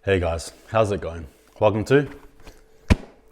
Hey guys, how's it going? Welcome to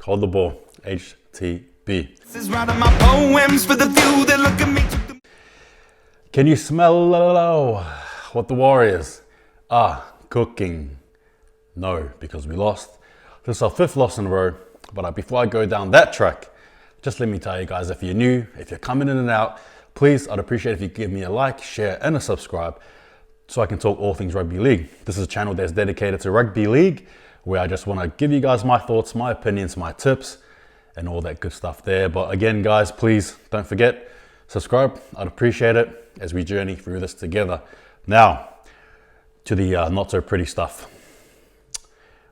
Hold the Ball, HTB. This is writing my poems for the few that look at me. Can you smell what the Warriors are cooking? No, because we lost. This is our 5th loss in a row. But before I go down that track, just let me tell you guys, if you're new, if you're coming in and out, please, I'd appreciate if you give me a like, share, and a subscribe so I can talk all things rugby league. This is a channel that's dedicated to rugby league, where I just want to give you guys my thoughts, my opinions, my tips, and all that good stuff there. But again, guys, please don't forget, subscribe. I'd appreciate it as we journey through this together. Now, to the not so pretty stuff.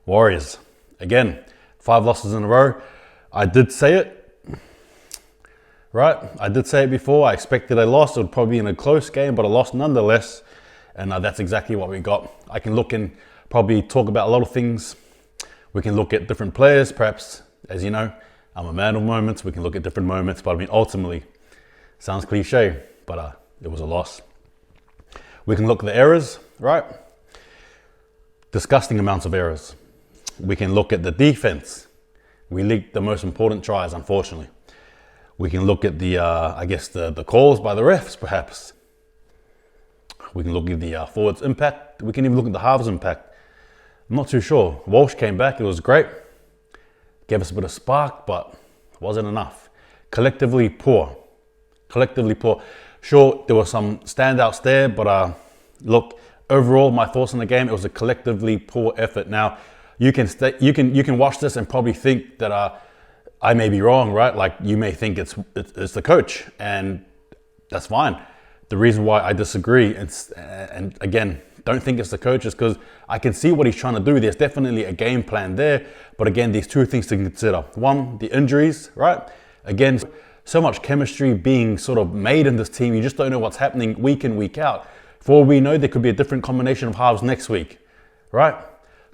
Warriors, again, 5 losses in a row. I did say it, right? I did say it before. I expected a loss. It would probably be in a close game, but a loss nonetheless. And that's exactly what we got. I can look and probably talk about a lot of things. We can look at different players, perhaps, as you know, I'm a man of moments. We can look at different moments, but I mean, ultimately, sounds cliche, but it was a loss. We can look at the errors, right? Disgusting amounts of errors. We can look at the defense. We leaked the most important tries, unfortunately. We can look at the, I guess, the calls by the refs, perhaps. We can look at the forwards' impact. We can even look at the halves' impact. I'm not too sure. Walsh came back. It was great. Gave us a bit of spark, but wasn't enough. Collectively poor. Collectively poor. Sure, there were some standouts there, but look, overall, my thoughts on the game, it was a collectively poor effort. Now, you can watch this and probably think that I may be wrong, right? Like, you may think it's the coach, and that's fine. The reason why I disagree, and again, don't think it's the coach, is because I can see what he's trying to do. There's definitely a game plan there. But again, these 2 things to consider. One, the injuries, right? Again, so much chemistry being sort of made in this team. You just don't know what's happening week in, week out. For all we know, there could be a different combination of halves next week, right?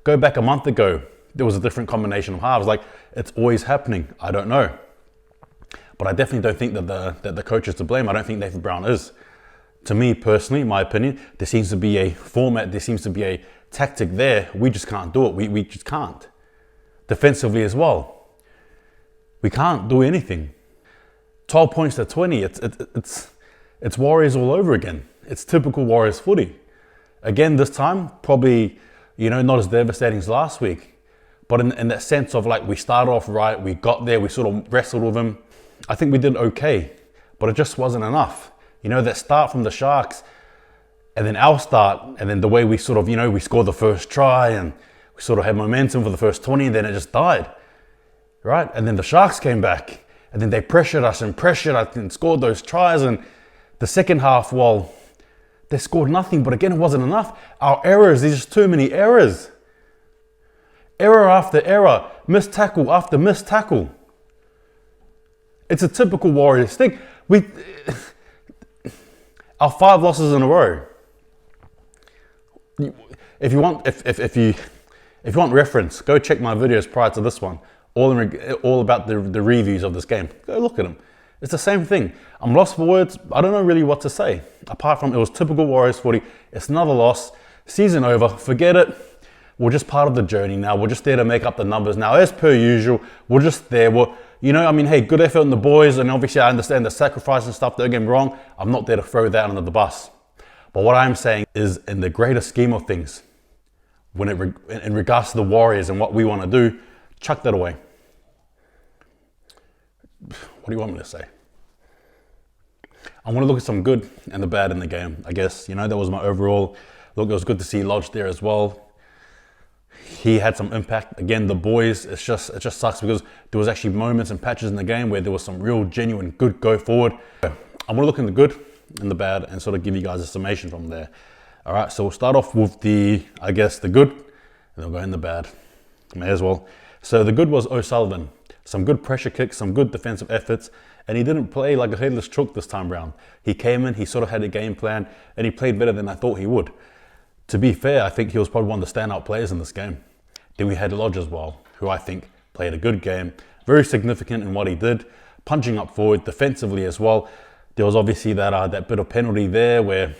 Go back a month ago, there was a different combination of halves. Like, it's always happening. I don't know. But I definitely don't think that the coach is to blame. I don't think Nathan Brown is. To me personally, my opinion, there seems to be a format, there seems to be a tactic there. We just can't do it. We just can't. Defensively as well, we can't do anything. 12 points to 20, it's Warriors all over again. It's typical Warriors footy. Again, this time, probably, not as devastating as last week. But in that sense of, like, we started off right, we got there, we sort of wrestled with them. I think we did okay, but it just wasn't enough. That start from the Sharks, and then our start, and then the way we sort of, we scored the first try, and we sort of had momentum for the first 20, and then it just died, right? And then the Sharks came back, and then they pressured us and scored those tries, and the second half, well, they scored nothing, but again, it wasn't enough. Our errors, there's just too many errors. Error after error, missed tackle after missed tackle. It's a typical Warriors thing. Our 5 losses in a row. If you want reference, go check my videos prior to this one. All about the reviews of this game. Go look at them. It's the same thing. I'm lost for words. I don't know really what to say. Apart from it was typical Warriors footy. It's another loss. Season over. Forget it. We're just part of the journey now. We're just there to make up the numbers now. As per usual, we're just there. Hey, good effort on the boys, and obviously I understand the sacrifice and stuff, don't get me wrong. I'm not there to throw that under the bus. But what I'm saying is, in the greater scheme of things, in regards to the Warriors and what we want to do, chuck that away. What do you want me to say? I want to look at some good and the bad in the game, I guess. That was my overall look. It was good to see Lodge there as well. He had some impact. Again, the boys, it just sucks because there was actually moments and patches in the game where there was some real genuine good go forward. I'm gonna look in the good and the bad and sort of give you guys a summation from there. All right, so we'll start off with the good, and then we'll go in the bad. May as well. So the good was O'Sullivan. Some good pressure kicks, some good defensive efforts, and he didn't play like a headless chook this time round. He came in, he sort of had a game plan, and he played better than I thought he would. To be fair, I think he was probably one of the standout players in this game. Then we had Lodge as well, who I think played a good game. Very significant in what he did, punching up forward, defensively as well. There was obviously that bit of penalty there where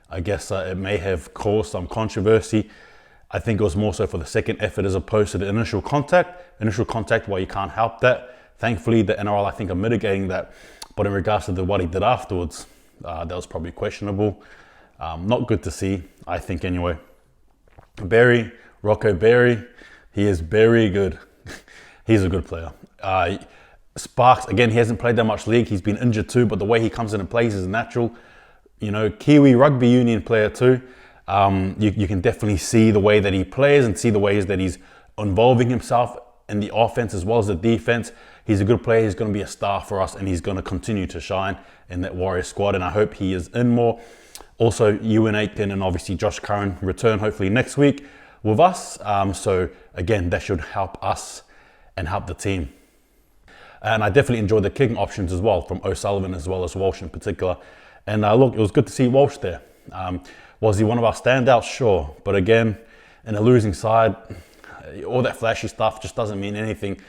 I guess it may have caused some controversy. I think it was more so for the second effort as opposed to the initial contact. Initial contact, well, you can't help that. Thankfully, the NRL, I think, are mitigating that. But in regards to what he did afterwards, that was probably questionable. Not good to see, I think, anyway. Rocco Berry, he is very good. He's a good player. Sparks, again, he hasn't played that much league. He's been injured too, but the way he comes in and plays is natural. You know, Kiwi rugby union player too. You can definitely see the way that he plays and see the ways that he's involving himself in the offense as well as the defense. He's a good player. He's going to be a star for us, and he's going to continue to shine in that Warriors squad, and I hope he is in more. Also, Ewan Aitken and obviously Josh Curran return hopefully next week with us. So again, that should help us and help the team. And I definitely enjoyed the kicking options as well from O'Sullivan as well as Walsh in particular. And look, it was good to see Walsh there. Was he one of our standouts? Sure. But again, in a losing side, all that flashy stuff just doesn't mean anything.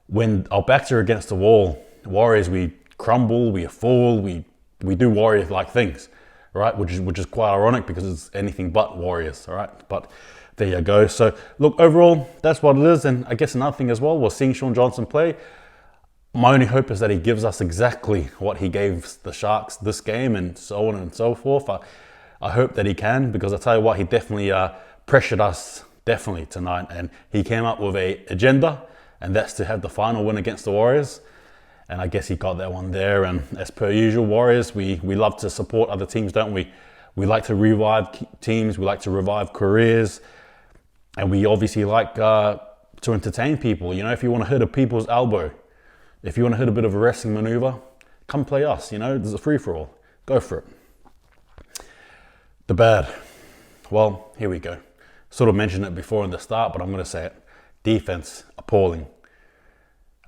When our backs are against the wall, Warriors, we crumble, we fall, we do Warriors-like things, right? Which is quite ironic because it's anything but Warriors, all right? But there you go. So look, overall, that's what it is. And I guess another thing as well was seeing Shaun Johnson play. My only hope is that he gives us exactly what he gave the Sharks this game and so on and so forth. I hope that he can, because I tell you what, he definitely pressured us definitely tonight, and he came up with an agenda, and that's to have the final win against the Warriors. And I guess he got that one there. And as per usual, Warriors, we love to support other teams, don't we? We like to revive teams, we like to revive careers, and we obviously like to entertain people. You know, if you want to hit a people's elbow, if you want to hit a bit of a wrestling maneuver, come play us. You know, there's a free-for-all. Go for it. The bad. Well, here we go. Sort of mentioned it before in the start, but I'm going to say it. Defense, appalling.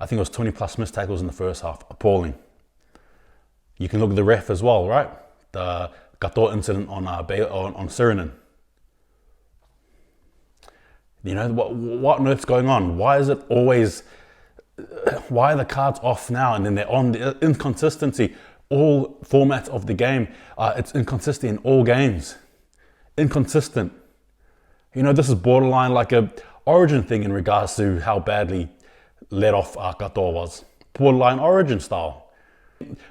I think it was 20 plus missed tackles in the first half. Appalling. You can look at the ref as well, right? The Gato incident on Suriname. You know, what on earth's going on? Why is it always... Why are the cards off now and then they're on? The inconsistency. All formats of the game, it's inconsistent in all games. Inconsistent. You know, this is borderline like a Origin thing in regards to how badly let off Qatar was. Borderline Origin style.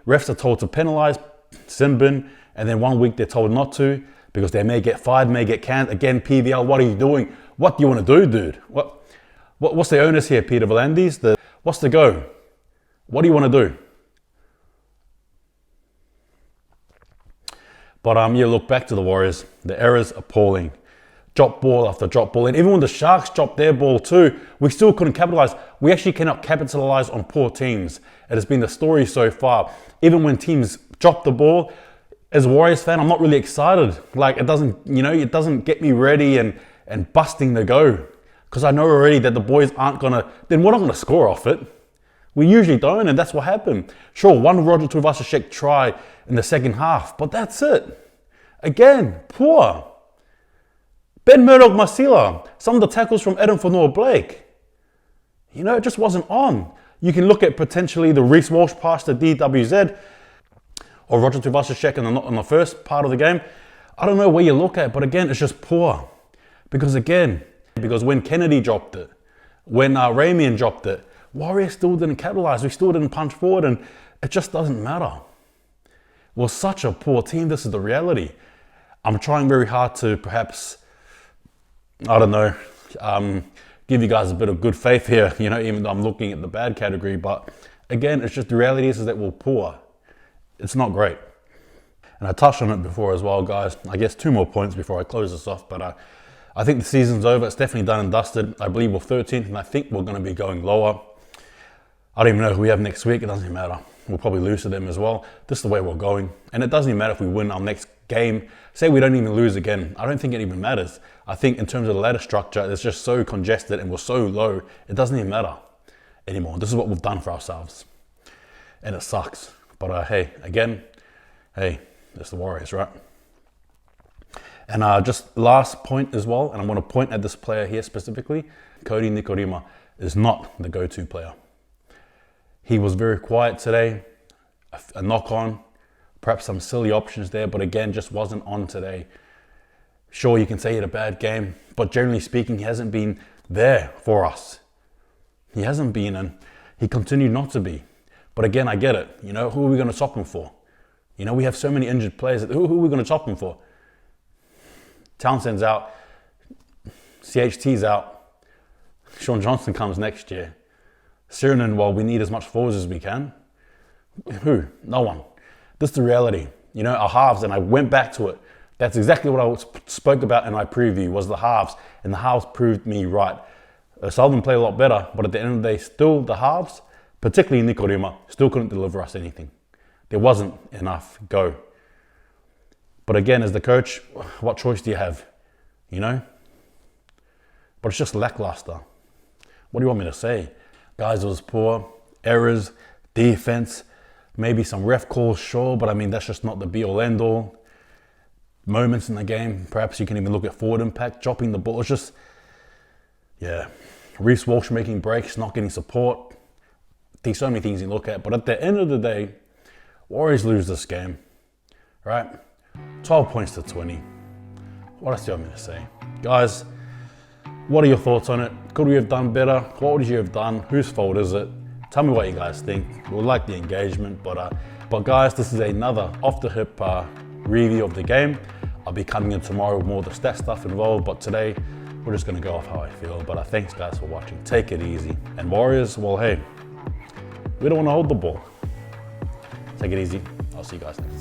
Refs are told to penalise, sin bin, and then 1 week they're told not to because they may get fired, may get canned. Again, PVL, what are you doing? What do you want to do, dude? What's the onus here, Peter V'landys? What's the go? What do you want to do? But you look back to the Warriors, the errors appalling. Drop ball after drop ball. And even when the Sharks dropped their ball too, we still couldn't capitalize. We actually cannot capitalize on poor teams. It has been the story so far. Even when teams drop the ball, as a Warriors fan, I'm not really excited. Like it doesn't get me ready and busting the go. Because I know already that the boys aren't gonna, then we're not gonna score off it. We usually don't, and that's what happened. Sure, one Roger Tuivasa-Sheck try in the second half, but that's it. Again, poor. Ben Murdoch-Masila, some of the tackles from Adam Fanor-Blake. You know, it just wasn't on. You can look at potentially the Reece Walsh pass to DWZ or Roger Tuivasa-Sheck in the first part of the game. I don't know where you look at, but again, it's just poor. Because when Kennedy dropped it, when Ramian dropped it, Warriors still didn't capitalize. We still didn't punch forward, and it just doesn't matter. We're such a poor team. This is the reality. I'm trying very hard to perhaps, I don't know, give you guys a bit of good faith here, you know, even though I'm looking at the bad category. But again, it's just the reality is that we're poor. It's not great. And I touched on it before as well, guys. I guess 2 more points before I close this off. But I think the season's over. It's definitely done and dusted. I believe we're 13th, and I think we're going to be going lower. I don't even know who we have next week. It doesn't even matter. We'll probably lose to them as well. This is the way we're going. And it doesn't even matter if we win our next game. Say we don't even lose again. I don't think it even matters. I think in terms of the ladder structure, it's just so congested and we're so low, it doesn't even matter anymore. This is what we've done for ourselves. And it sucks. But hey, it's the Warriors, right? And just last point as well, and I'm going to point at this player here specifically. Cody Nikorima is not the go-to player. He was very quiet today, a knock on, perhaps some silly options there, but again, just wasn't on today. Sure, you can say he had a bad game, but generally speaking, he hasn't been there for us. He hasn't been, and he continued not to be. But again, I get it. You know, who are we going to top him for? You know, we have so many injured players. Who are we going to top him for? Townsend's out. CHT's out. Sean Johnson comes next year. Sirinen, well, we need as much forwards as we can. Who? No one. This is the reality. You know, our halves, and I went back to it. That's exactly what I spoke about in my preview, was the halves. And the halves proved me right. Sullivan played a lot better, but at the end of the day, still the halves, particularly Nikorima, still couldn't deliver us anything. There wasn't enough go. But again, as the coach, what choice do you have? You know? But it's just lackluster. What do you want me to say? Guys, it was poor. Errors, defense, maybe some ref calls, sure, but I mean, that's just not the be-all, end-all. Moments in the game, perhaps you can even look at forward impact, dropping the ball. It's just, yeah. Reece Walsh making breaks, not getting support. There's so many things you look at, but at the end of the day, Warriors lose this game, right? 12 points to 20. What else do you want me to say? Guys, what are your thoughts on it? Could we have done better? What would you have done? Whose fault is it? Tell me what you guys think. We'll like the engagement, but guys, this is another off-the-hip review of the game. I'll be coming in tomorrow with more of the stat stuff involved, but today we're just going to go off how I feel. But thanks guys for watching. Take it easy. And Warriors, well, hey, we don't want to hold the ball. Take it easy. I'll see you guys next time.